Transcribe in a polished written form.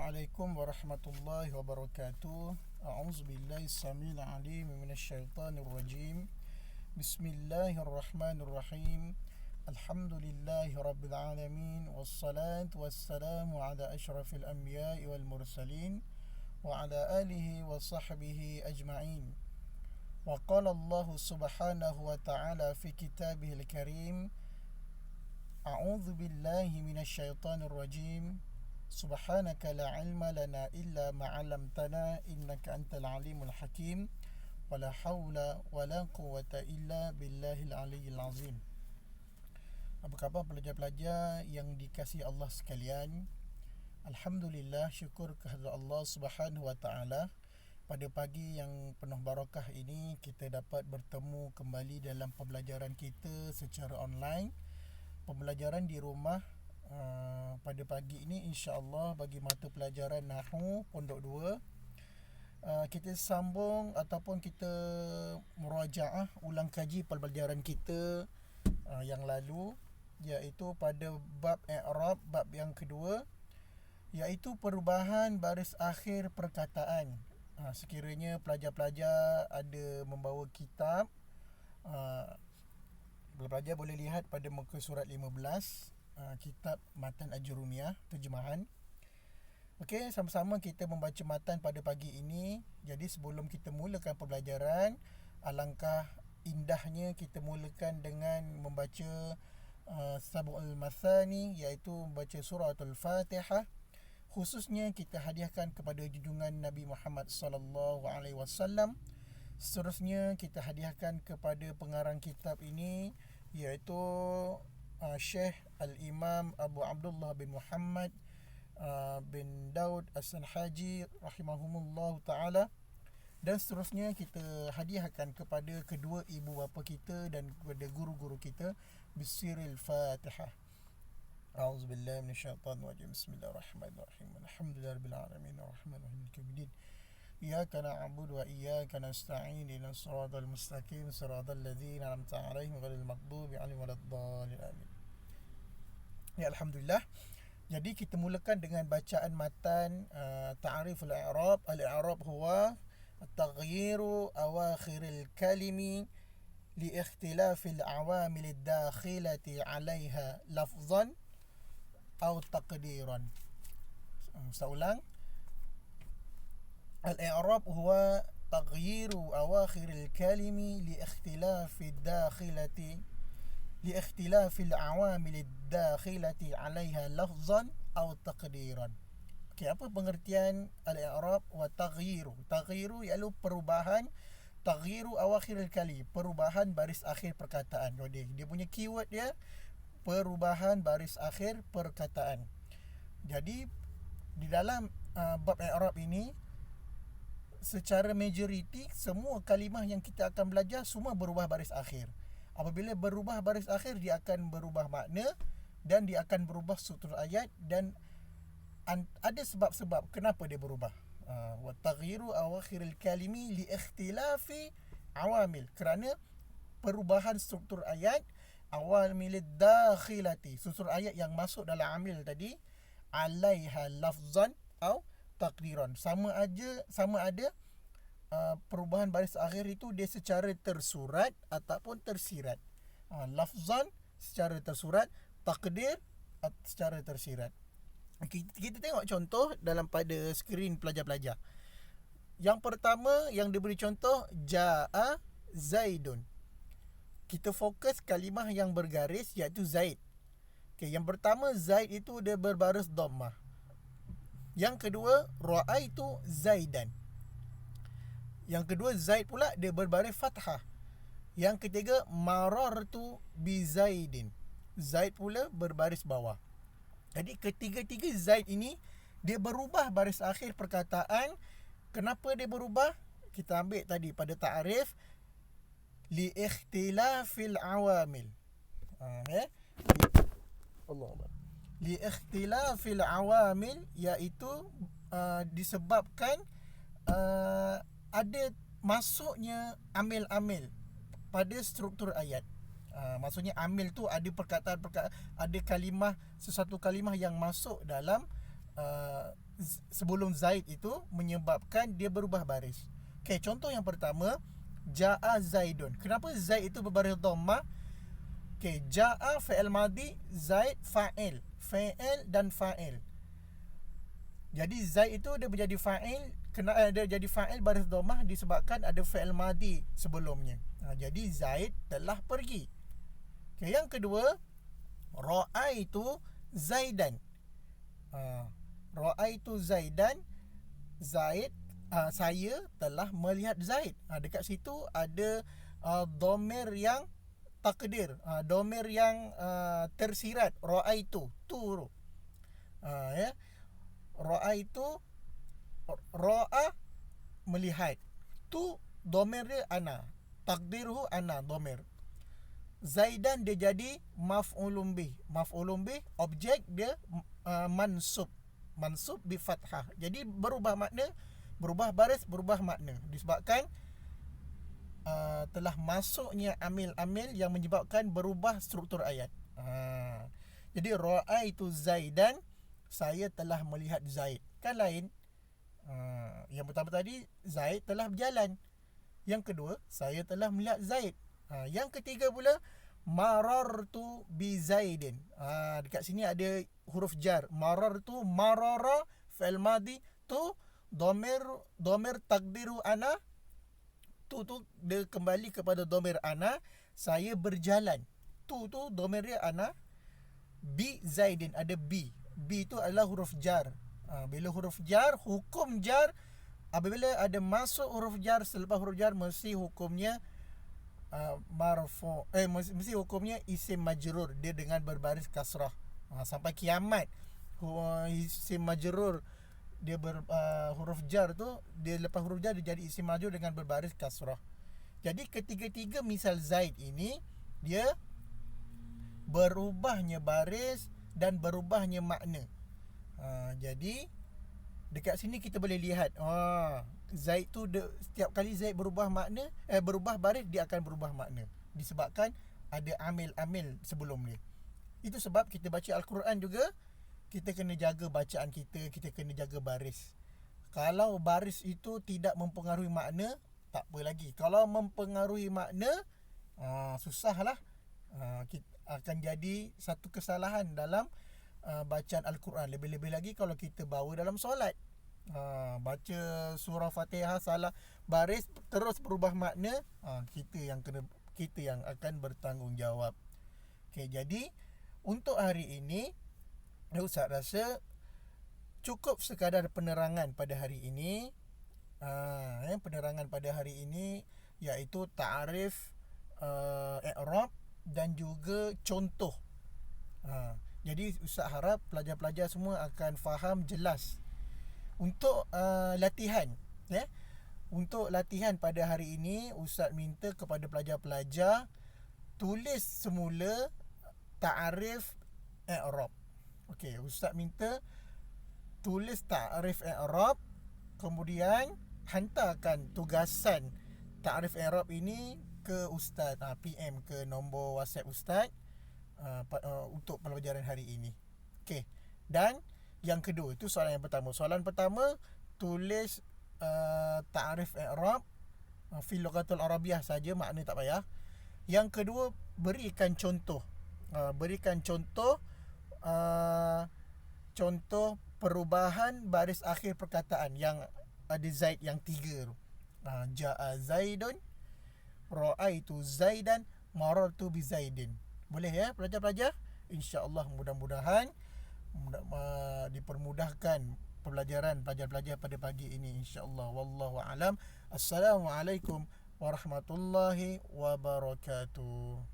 Assalamualaikum warahmatullahi wabarakatuh. A'udzubillahi samil alim minasyaitanir rajim. Bismillahirrahmanirrahim. Alhamdulillahi rabbil alamin wassalatu wassalamu ala asyrafil anbiya'i wal mursalin wa ala alihi wa sahbihi ajma'in. Wa qala Allah subhanahu wa ta'ala fi kitabihil karim. A'udzu billahi minasyaitonir rajim. Subhanaka la ilma lana illa ma 'allamtana innaka antal alimul hakim. Wala haula wala quwwata illa billahil aliyyil azim. Apa khabar pelajar-pelajar yang dikasihi Allah sekalian? Alhamdulillah, syukur kehadrat Allah Subhanahu wa taala. Pada pagi yang penuh barakah ini kita dapat bertemu kembali dalam pembelajaran kita secara online. Pembelajaran di rumah pada pagi ini insya-Allah bagi mata pelajaran Nahwu Pondok 2, kita sambung ataupun kita murajaah ulang kaji pembelajaran kita yang lalu, iaitu pada bab i'rab, bab yang kedua, iaitu perubahan baris akhir perkataan. Sekiranya pelajar-pelajar ada membawa kitab, pelajar boleh lihat pada muka surat 15, kitab Matan Ajrumiyah terjemahan. Okey, sama-sama kita membaca matan pada pagi ini. Jadi sebelum kita mulakan pembelajaran, alangkah indahnya kita mulakan dengan membaca Sab'ul Mathani, iaitu membaca suratul Fatihah. Khususnya kita hadiahkan kepada junjungan Nabi Muhammad sallallahu alaihi wasallam. Seterusnya kita hadiahkan kepada pengarang kitab ini, iaitu Syekh Al-Imam Abu Abdullah bin Muhammad bin Daud As-Sanhaji rahimahumullah ta'ala. Dan seterusnya kita hadiahkan kepada kedua ibu bapa kita dan kepada guru-guru kita bisiril Fatihah. A'udzubillahi minasyaitanir rajim. Bismillahirrahmanirrahim. Alhamdulillahirabbil alamin arrahmanirrahim maliki yaumiddin. Iyyaka na'budu wa iyyaka nasta'in ihdinas siratal mustaqim siratal ladzina an'amta 'alaihim ghairil maghdubi 'alaihim waladdallin. Amin. Ya, alhamdulillah. Jadi kita mulakan dengan bacaan matan ta'riful i'rab. Al-i'rab huwa at-taghyiru awakhiril kalimi li ikhtilafil awamil ad-dakhilati 'alaiha lafzan aw taqdiran. Saya ulang. Al-i'rab huwa taghyiru awakhiril kalimi li ikhtilafil awamil ad-dakhilati 'alaiha lafzan aw taqdiran. Okey, apa pengertian al-i'rab wa taghyiru? Taghyiru ialah perubahan, taghyiru awakhiril kalim, perubahan baris akhir perkataan. Dia punya keyword dia perubahan baris akhir perkataan. Jadi di dalam bab i'rab ini, secara majoriti semua kalimah yang kita akan belajar semua berubah baris akhir. Apabila berubah baris akhir, dia akan berubah makna dan dia akan berubah struktur ayat, dan ada sebab-sebab kenapa dia berubah. Wa taghyiru awakhiril kalimi li ikhtilafi awamil, kerana perubahan struktur ayat, awamil dakhilati, struktur ayat yang masuk dalam amil tadi, alaiha lafzan atau taqdiran. Sama ada perubahan baris akhir itu dia secara tersurat ataupun tersirat. Lafzan secara tersurat, taqdir secara tersirat. Kita tengok contoh dalam pada skrin pelajar-pelajar. Yang pertama yang diberi contoh, Ja'a Zaidun. Kita fokus kalimah yang bergaris, iaitu Zaid. Okay, yang pertama Zaid itu dia berbaris dhammah. Yang kedua, ra'aitu Zaidan. Yang kedua, Zaid pula dia berbaris fathah. Yang ketiga, marartu bi Zaidin. Zaid pula berbaris bawah. Jadi ketiga-tiga Zaid ini dia berubah baris akhir perkataan. Kenapa dia berubah? Kita ambil tadi pada ta'rif, li ikhtilafil awamil. Allah. Li ikhtilafil awamil, iaitu disebabkan ada masuknya amil-amil pada struktur ayat. Maksudnya amil tu ada perkataan, ada kalimah, sesuatu kalimah yang masuk dalam sebelum Zaid itu menyebabkan dia berubah baris. Okey, contoh yang pertama, Ja'a Zaidun. Kenapa Zaid itu berbaris dhammah? Okey, Ja'a fi'il madi, Zaid fa'il. Fa'il dan fa'il. Jadi Zaid itu dia menjadi fa'il, dia jadi fa'il baris dhammah disebabkan ada fi'il madi sebelumnya. Jadi Zaid telah pergi. Okay, yang kedua, ra'aitu Zaidan. Ra'aitu Zaidan, Zaid, saya telah melihat Zaid. Dekat situ ada dhamir yang takdir, dhamir yang tersirat, ra'aitu, tu. Ya. Ra'aitu, ra'a melihat. Tu dhamir dia ana. Takdiruhu ana dhamir. Zaidan dia jadi maf'ulun bih. Maf'ulun bih, objek dia mansub. Mansub bi fathah. Jadi berubah makna, berubah baris, berubah makna. Disebabkan telah masuknya amil-amil yang menyebabkan berubah struktur ayat. Jadi ra'aitu Zaidan, saya telah melihat Zaid. Kan lain. Yang pertama tadi, Zaid telah berjalan. Yang kedua, saya telah melihat Zaid. Yang ketiga pula, marartu bi Zaidin. Dekat sini ada huruf jar. Marartu, marara fi'il madi, tu dhamir takdiru ana. Tu dia kembali kepada dhamir ana. Saya berjalan. Tu dhamir dia ana. Bi Zaidin, ada bi. Bi itu adalah huruf jar. Bila huruf jar, hukum jar, apabila ada masuk huruf jar selepas huruf jar, mesti hukumnya marfu, mesti hukumnya isim majrur, dia dengan berbaris kasrah. Sampai kiamat isim majrur dia huruf jar tu, dia lepas huruf jar dia jadi isim majrur dengan berbaris kasrah. Jadi ketiga-tiga misal Zaid ini, dia berubahnya baris dan berubahnya makna. Jadi dekat sini kita boleh lihat, Zaid tu setiap kali Zaid berubah makna, berubah baris, dia akan berubah makna disebabkan ada amil-amil sebelum dia. Itu sebab kita baca Al-Quran juga, kita kena jaga bacaan kita, kita kena jaga baris. Kalau baris itu tidak mempengaruhi makna, tak apa lagi. Kalau mempengaruhi makna, susahlah. Kita akan jadi satu kesalahan dalam bacaan Al-Quran. Lebih-lebih lagi kalau kita bawa dalam solat. Baca surah Fatihah salah baris terus berubah makna, kita yang akan bertanggungjawab. Okey, jadi untuk hari ini Ustaz rasa cukup sekadar penerangan pada hari ini. Penerangan pada hari ini iaitu ta'arif, i'rab dan juga contoh. Jadi Ustaz harap pelajar-pelajar semua akan faham jelas. Untuk latihan, untuk latihan pada hari ini, Ustaz minta kepada pelajar-pelajar tulis semula ta'arif i'rab. Okey, Ustaz minta tulis ta'arif i'rab, kemudian hantarkan tugasan ta'arif i'rab ini ke Ustaz, PM ke nombor WhatsApp Ustaz untuk pelajaran hari ini. Okey. Dan yang kedua, itu soalan yang pertama. Soalan pertama, tulis ta'arif i'rab fi lughatul arabiyyah saja, makna tak payah. Yang kedua, berikan contoh. Berikan contoh contoh perubahan baris akhir perkataan yang ada Zaid yang 3 tu. Ja'a Zaidun, ra'aitu Zaidan, marartu bi Zaidin. Boleh ya pelajar-pelajar? InsyaAllah mudah-mudahan dipermudahkan pembelajaran pelajar-pelajar pada pagi ini, insyaAllah. Wallahu alam. Assalamualaikum warahmatullahi wabarakatuh.